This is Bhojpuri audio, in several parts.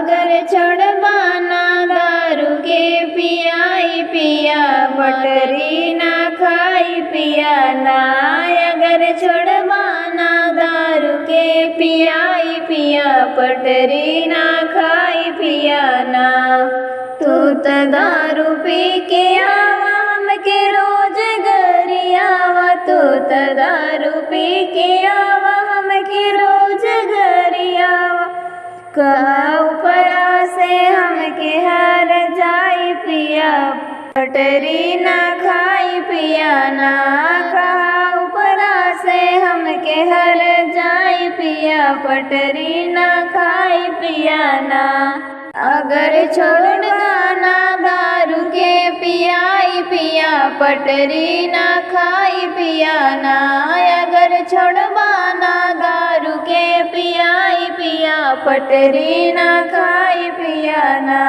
अगर छोड़वाना दारू के पियाई पिया पटरी ना खाई पिया ना। अगर छोड़वाना दारू के पियाई पिया पटरी ना खाई पिया ना। तू त दारू पी के आवा हमके रोज गरियावा। तू त दारू पी के आवा हमके रोज गरियावा। कहा ऊपरा से हमके हार जाई पिया पटरी ना खाई पिया ना। कहा ऊपरा से हमके हर जाई पिया पटरी ना खाई पिया ना। अगर छोड़वाना दारू के पियाई पिया पटरी ना खाई पिया ना। अगर छोड़वाना दारू के पियाई पिया पटरी ना खाई पिया ना।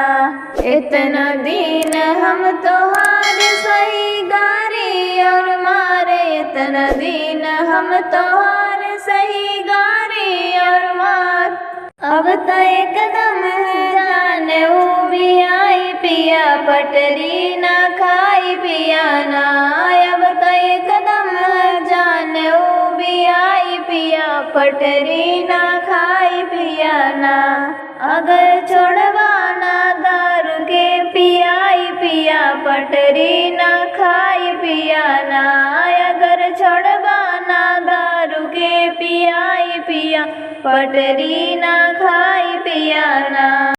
इतना दिन हम तोहार सही गारी और मारे। इतना दिन हम तोहार सही गारी और मार। अब तो एकदम जाने वो भी आई पिया पटरी ना खाई पिया ना। अब तो एकदम जाने वो भी आई पिया पटरी ना खाई पिया ना। अगर छोड़वाना दारू के पियाई पिया पटरी ना खाई पिया ना। अगर छोड़वाना दारू के पियाई पिया पटरी ना खाई पिया ना।